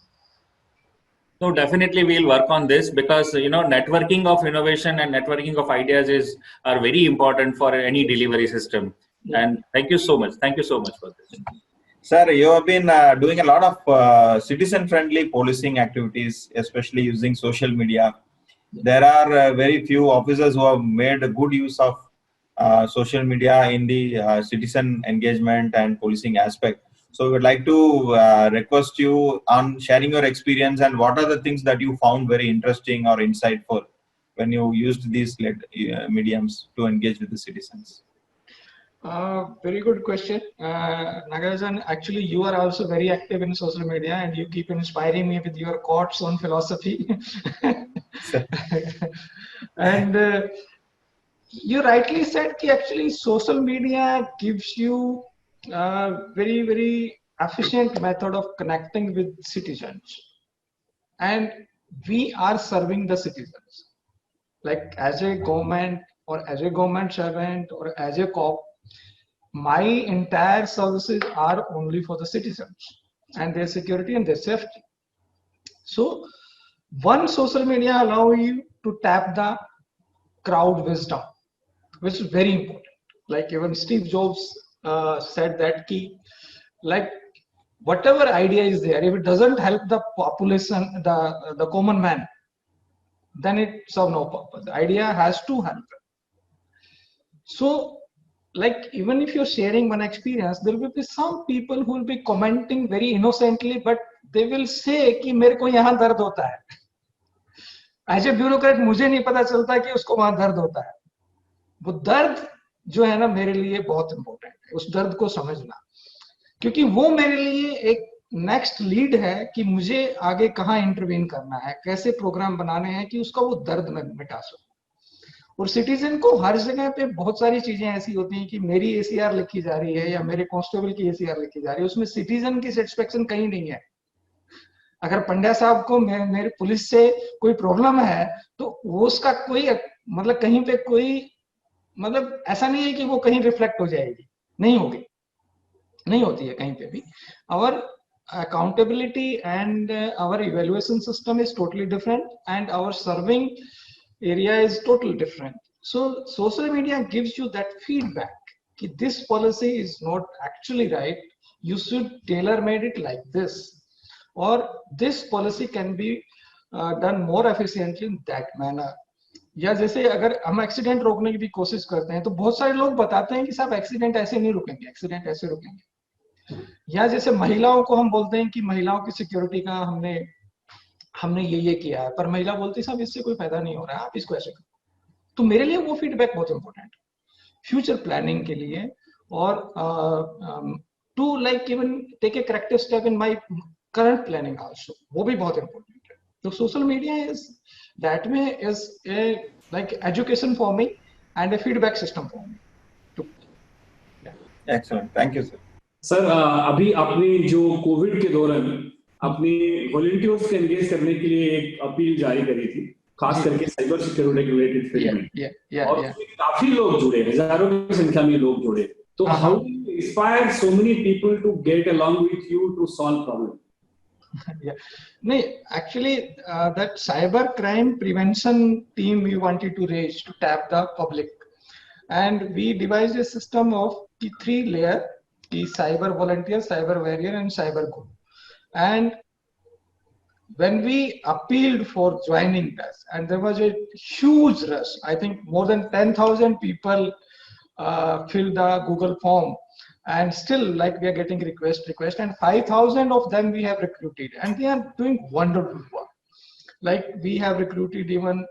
No, definitely we'll work on this, because networking of innovation and networking of ideas are very important for any delivery system. And thank you so much. Thank you so much for this. Sir, you have been doing a lot of citizen-friendly policing activities, especially using social media. There are very few officers who have made a good use of social media in the citizen engagement and policing aspect. So we would like to request you on sharing your experience and what are the things that you found very interesting or insightful when you used these mediums to engage with the citizens. Very good question, Nagarajan. Actually, you are also very active in social media and you keep inspiring me with your quotes on philosophy. And you rightly said that actually social media gives you very very efficient method of connecting with citizens, and we are serving the citizens, like as a government or as a government servant or as a cop. My entire services are only for the citizens and their security and their safety. So one, social media allow you to tap the crowd wisdom, which is very important. Like even Steve Jobs said that key, like whatever idea is there, if it doesn't help the population, the common man, then it serves no purpose. The idea has to help. So like even if you're sharing one experience, there will be some people who will be commenting very innocently, but they will say कि मेरे को यहाँ दर्द होता है. As a bureaucrat मुझे नहीं पता चलता कि उसको वहाँ दर्द होता है. वो दर्द जो है ना मेरे लिए बहुत इंपॉर्टेंट है, उस दर्द को समझना, क्योंकि वो मेरे लिए एक नेक्स्ट लीड है कि मुझे आगे कहाँ इंटरवीन करना है, कैसे प्रोग्राम बनाने हैं कि उसका वो दर्द मैं मिटा सकूं. और सिटीजन को हर जगह पे बहुत सारी चीजें ऐसी होती हैं कि मेरी एसीआर लिखी जा रही है या मेरे कांस्टेबल की एसीआर लिखी जा रही है, उसमें सिटीजन की सेटिस्फेक्शन कहीं नहीं है. अगर पंड्या साहब को मेरे पुलिस से कोई प्रॉब्लम है तो वो उसका कोई मतलब कहीं पे कोई मतलब ऐसा नहीं है कि वो कहीं रिफ्लेक्ट हो जाएगी, नहीं होगी, नहीं होती है कहीं पे भी. Our accountability and our evaluation system is totally different, and our serving area is totally different. So social media gives you that feedback that this policy is not actually right, you should tailor made it like this, or this policy can be done more efficiently in that manner. या जैसे अगर हम accident रोकने की भी कोशिश करते हैं तो बहुत सारे लोग बताते हैं कि साहब एक्सीडेंट ऐसे नहीं रुकेंगे, एक्सीडेंट ऐसे रुकेंगे. या जैसे महिलाओं को हम बोलते हैं कि महिलाओं की सिक्योरिटी का हमने ये किया है, पर महिला बोलती साहब इससे कोई फायदा नहीं हो रहा है, आप इसको ऐसे करो. तो मेरे लिए वो फीडबैक बहुत इंपॉर्टेंट है फ्यूचर प्लानिंग के लिए, और to like even take a corrective step in my current planning also, वो भी बहुत इंपॉर्टेंट है. तो social media is that way is a like education for me and a feedback system for me. Excellent. Thank you, sir. Sir, अभी आपने जो Covid के दौरान अपनी वॉलंटियर्स को एंगेज करने के लिए एक अपील जारी करी थी, खास करके साइबर सिक्योरिटी के रिलेटेड फील्ड में, और काफी लोग जुड़े, हजारों की संख्या में लोग जुड़े. तो how do you inspire so many people to get along with you to solve problem? नहीं, actually that cyber crime prevention team we wanted to raise to tap the public, and we devised a system of the 3 layer, the cyber volunteer, cyber warrior and cyber group. And when we appealed for joining us, and there was a huge rush, I think more than 10,000 people filled the Google form, and still like we are getting request, and 5,000 of them we have recruited, and they are doing wonderful work. Like we have recruited even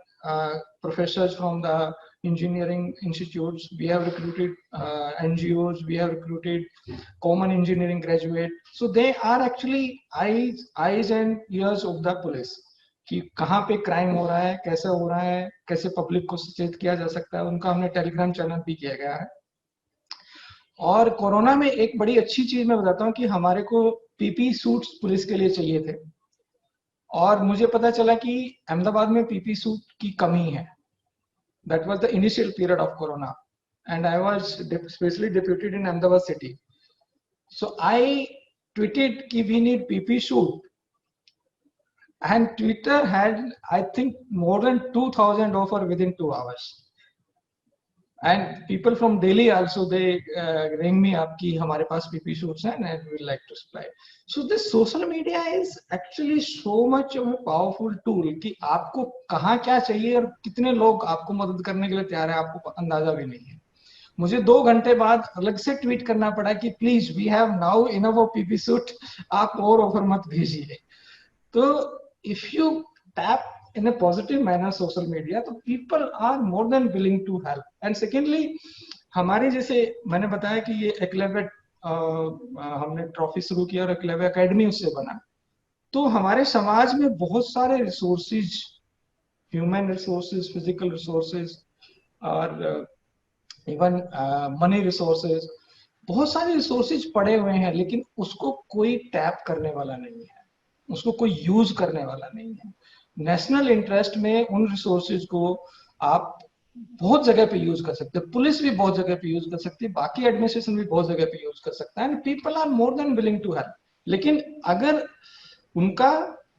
professors from the engineering institutes, we have recruited NGOs, we have recruited common engineering graduate. So they are actually eyes and ears of the police कि कहाँ पे crime हो रहा है, कैसे हो रहा है, कैसे पब्लिक को सचेत किया जा सकता है. उनका हमने टेलीग्राम चैनल भी किया गया है. और कोरोना में एक बड़ी अच्छी चीज मैं बताता हूँ कि हमारे को पीपी सूट्स पुलिस के लिए चाहिए थे, और मुझे पता चला कि अहमदाबाद में पीपी सूट की कमी है. That was the initial period of corona, and I was specially deputed in Ahmedabad city. So I tweeted कि we need PP suit, and Twitter had I think more than 2,000 offer within 2 hours. And people from Delhi also, they ring me up कि हमारे पास PP suits हैं and we like to supply. So this social media is actually so much of a powerful tool कि आपको कहाँ क्या चाहिए और कितने लोग आपको मदद करने के लिए तैयार है, आपको अंदाजा भी नहीं है. मुझे 2 घंटे बाद अलग से ट्वीट करना पड़ा कि please we have now enough of PP suit, आप और ऑफर मत भेजिए. तो if you tap in a positive manner social media, तो people are more than willing to help. And secondly, हमारे जैसे मैंने बताया कि ये एकलव्य हमने ट्रॉफी शुरू किया और एकलव्य एकेडमी उससे बना, तो हमारे समाज में बहुत सारे resources, human resources, physical resources और इवन मनी रिसोर्सेज, बहुत सारे रिसोर्सेज पड़े हुए हैं, लेकिन उसको कोई टैप करने वाला नहीं है, उसको कोई यूज करने वाला नहीं है. नेशनल इंटरेस्ट में उन रिसोर्सेज को आप बहुत जगह पे यूज कर सकते हैं, पुलिस भी बहुत जगह पे यूज कर सकती है, बाकी एडमिनिस्ट्रेशन भी बहुत जगह पे यूज कर सकता है, and people are more than willing to help. लेकिन अगर उनका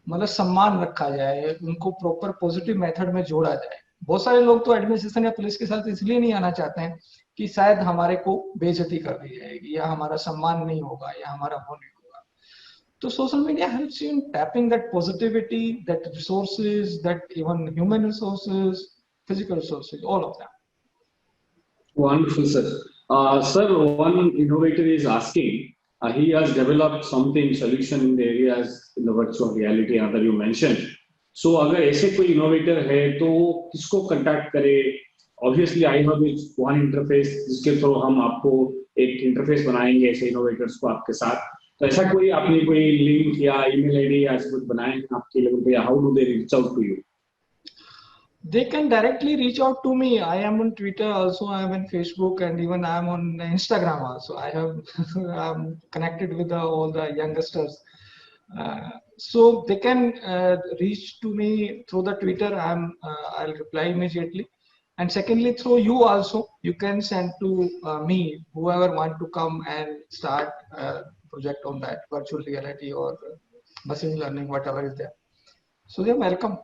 मतलब सम्मान रखा जाए, उनको प्रॉपर पॉजिटिव मेथड में जोड़ा जाए. बहुत सारे लोग तो एडमिनिस्ट्रेशन या पुलिस के साथ इसलिए नहीं आना चाहते हैं कि शायद हमारे को बेइज्जती कर दी जाएगी, या हमारा सम्मान नहीं होगा, या हमारा वो नहीं होगा. So social media helps you in tapping that positivity, that resources, that even human resources, physical resources, all of them. Wonderful, sir. Sir, one innovator is asking, he has developed something, solution in the areas in the virtual reality that you mentioned. So अगर ऐसे कोई innovator है तो किसको contact करे? Obviously, I have one interface जिसके through हम आपको एक interface बनाएंगे ऐसे innovators को आपके साथ. तो ऐसा कोई आपने कोई लिंक या ईमेल आईडी या ऐसा कुछ बनाए हैं आपके लेवल पे, how do they reach out to you? They can directly reach out to me. I am on Twitter also, I am on Facebook, and even I am on Instagram also. I have I'm connected with all the youngsters. So they can reach to me through the Twitter. I'll reply immediately. And secondly, through you also, you can send to me, whoever want to come and start a project on that, virtual reality or machine learning, whatever is there. So they're welcome.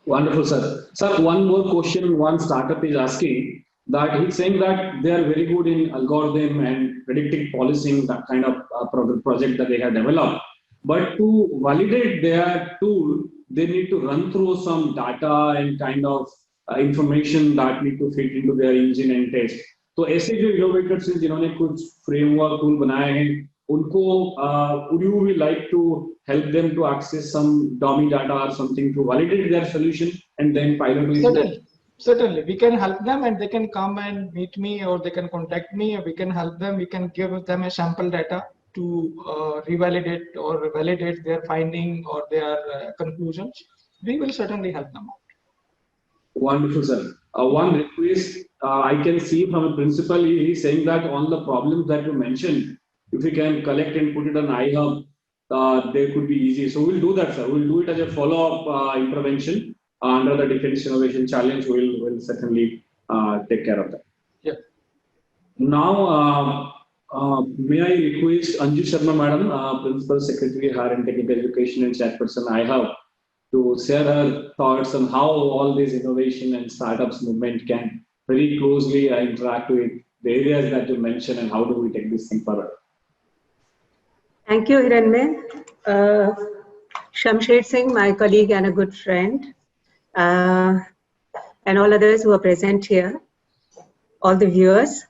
Wonderful, sir. Sir, one more question one startup is asking, that he's saying that they are very good in algorithm and predictive policing, that kind of project that they have developed. But to validate their tool, they need to run through some data and kind of information that need to fit into their engine and test. तो ऐसे जो innovators हैं जिन्होंने कुछ framework tool बनाए हैं, उनको would you be like to help them to access some dummy data or something to validate their solution and then pilot it? Certainly, we can help them, and they can come and meet me, or they can contact me, and we can help them. We can give them a sample data to revalidate or validate their finding or their conclusions. We will certainly help them out. Wonderful, sir. One request I can see from a principal, he is saying that on the problems that you mentioned, if we can collect and put it on iHub, they could be easy. So we'll do that, sir. We'll do it as a follow-up intervention under the Defense Innovation Challenge. We'll certainly take care of that. Yeah. Now, may I request Anju Sharma, Madam, Principal Secretary, Higher and Technical Education and Chairperson iHub, to share her thoughts on how all this innovation and startups movement can very closely interact with the areas that you mentioned, and how do we take this thing further? Thank you, Hiranmay. Shamsher Singh, my colleague and a good friend, and all others who are present here, all the viewers.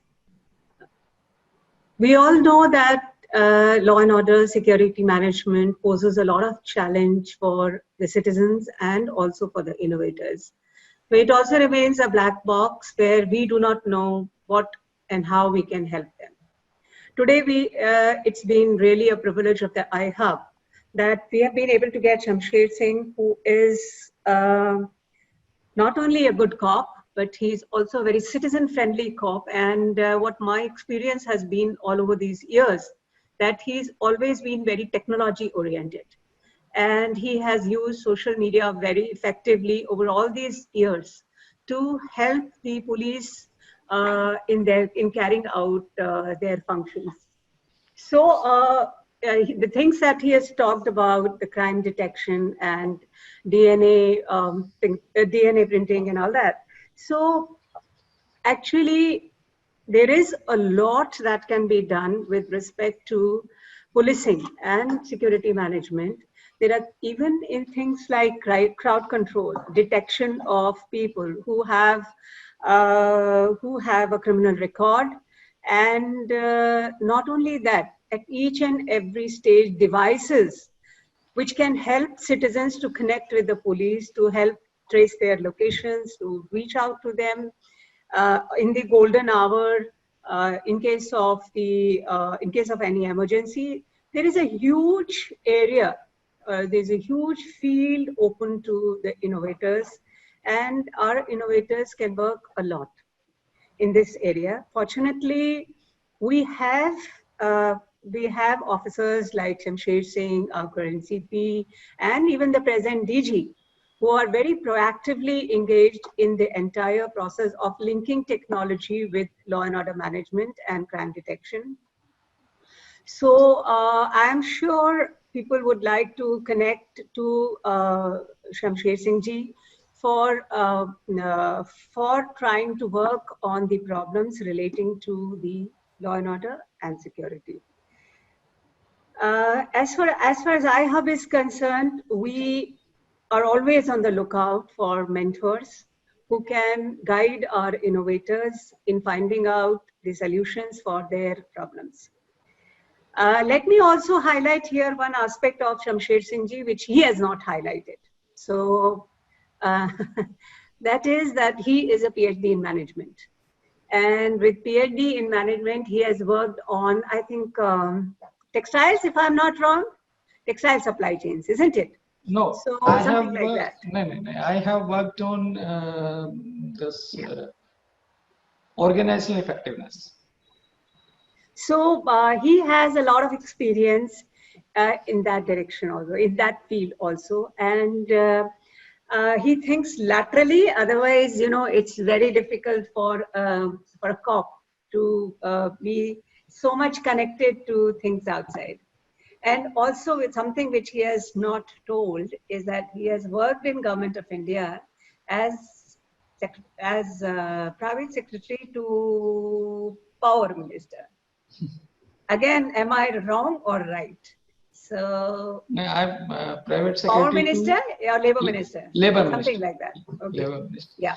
We all know that law and order security management poses a lot of challenge for the citizens and also for the innovators. But it also remains a black box where we do not know what and how we can help them. Today, it's been really a privilege of the iHub that we have been able to get Shamsher Singh, who is not only a good cop, but he's also a very citizen-friendly cop. And what my experience has been all over these years, that he's always been very technology-oriented. And he has used social media very effectively over all these years to help the police in carrying out their functions. So the things that he has talked about, the crime detection and DNA printing and all that. So actually, there is a lot that can be done with respect to policing and security management. There are even in things like crowd control, detection of people who have a criminal record, and not only that, at each and every stage, devices which can help citizens to connect with the police, to help trace their locations, to reach out to them in the golden hour, in case of any emergency. There is a huge area. There's a huge field open to the innovators, and our innovators can work a lot in this area. Fortunately, we have officers like Shamsher Singh, our current CP, and even the present DG, who are very proactively engaged in the entire process of linking technology with law and order management and crime detection. So I am sure people would like to connect to Shamsher Singh ji for trying to work on the problems relating to the law and order and security. As far as iHub is concerned, we are always on the lookout for mentors who can guide our innovators in finding out the solutions for their problems. Let me also highlight here one aspect of Shamsher Singh ji, which he has not highlighted. So that is that he is a PhD in management. And with PhD in management, he has worked on, I think, textiles, if I'm not wrong, textile supply chains, isn't it? No, so I something have like that. No. I have worked on this organizational effectiveness. So he has a lot of experience in that direction also, in that field also. And he thinks laterally, otherwise, it's very difficult for a cop to be so much connected to things outside. And also, with something which he has not told is that he has worked in Government of India as private secretary to Power Minister. Again, am I wrong or right? So, I'm private secretary. Power Minister or Labour Minister? Labour Something Minister. like that. Okay. Labour Minister. Yeah.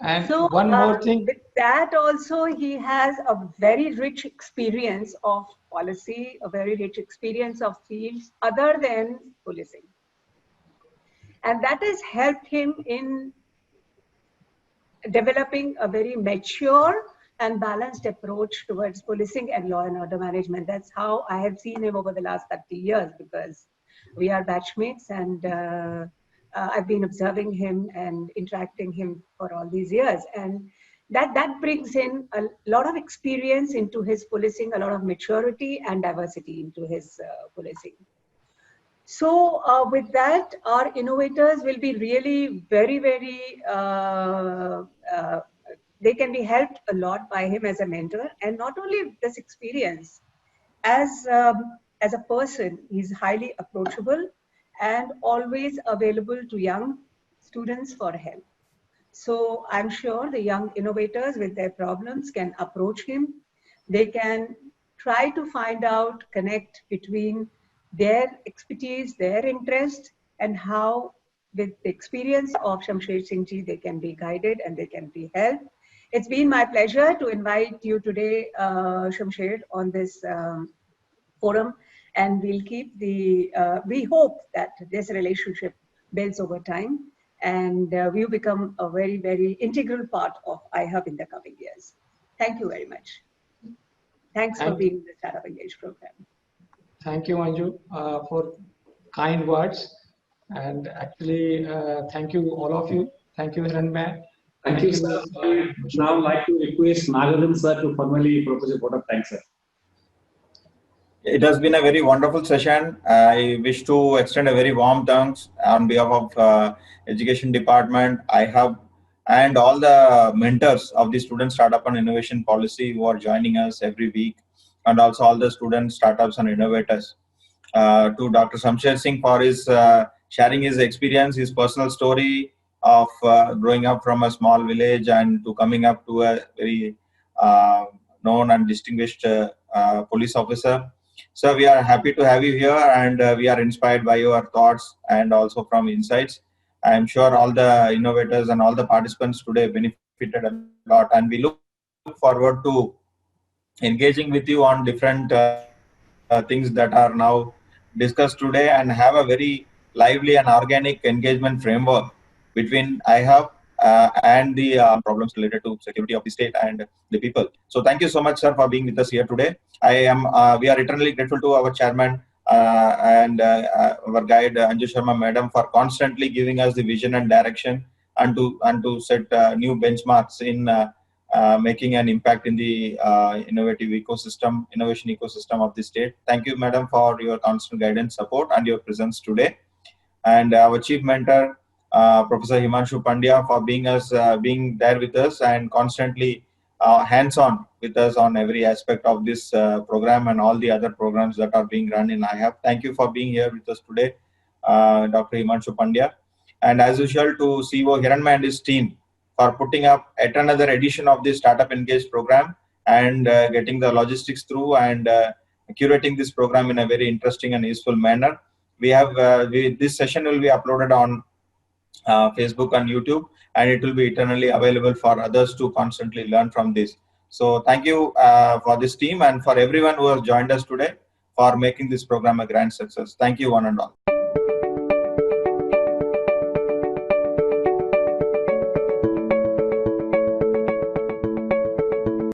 And so, one more thing. With that also, he has a very rich experience of policy, a very rich experience of fields other than policing. And that has helped him in developing a very mature and balanced approach towards policing and law and order management. That's how I have seen him over the last 30 years, because we are batchmates, and I've been observing him and interacting him for all these years. And that brings in a lot of experience into his policing, a lot of maturity and diversity into his policing. So with that, our innovators will be really very, very, they can be helped a lot by him as a mentor. And not only this experience, as a person, he's highly approachable and always available to young students for help. So I'm sure the young innovators with their problems can approach him. They can try to find out, connect between their expertise, their interest, and how with the experience of Shamsher Singh Ji, they can be guided and they can be helped. It's been my pleasure to invite you today, Shamsher, on this forum, and we'll keep we hope that this relationship builds over time, and we'll become a very, very integral part of iHub in the coming years. Thank you very much. Thanks for being in the Startup Engage program. Thank you, Anju, for kind words. And actually, thank you, all of you. Thank you, Hiranmay. Thank you, sir. I would now like to request Nagadan sir to formally propose a vote of thanks, sir. It has been a very wonderful session. I wish to extend a very warm thanks on behalf of Education Department, iHub, and all the mentors of the Student Startup and Innovation Policy who are joining us every week, and also all the student startups and innovators. To Dr. Shamsher Singh for his sharing his experience, his personal story of growing up from a small village and to coming up to a very known and distinguished police officer. So we are happy to have you here, and we are inspired by your thoughts and also from insights. I am sure all the innovators and all the participants today benefited a lot, and we look forward to engaging with you on different things that are now discussed today, and have a very lively and organic engagement framework between iHub and the problems related to security of the state and the people. So thank you so much, sir, for being with us here today. We are eternally grateful to our chairman and our guide Anju Sharma madam for constantly giving us the vision and direction, and to set new benchmarks in making an impact in the innovation ecosystem of the state. Thank you, madam, for your constant guidance, support, and your presence today. And our chief mentor, Professor Himanshu Pandya, for being there with us and constantly hands-on with us on every aspect of this program and all the other programs that are being run in iHub. Thank you for being here with us today, Dr. Himanshu Pandya. And as usual, to CEO Hiranmay and his team for putting up yet another edition of this Startup Engage program and getting the logistics through and curating this program in a very interesting and useful manner. We have this session will be uploaded on Facebook and YouTube, and it will be eternally available for others to constantly learn from this. So thank you for this team and for everyone who has joined us today for making this program a grand success. Thank you, one and all.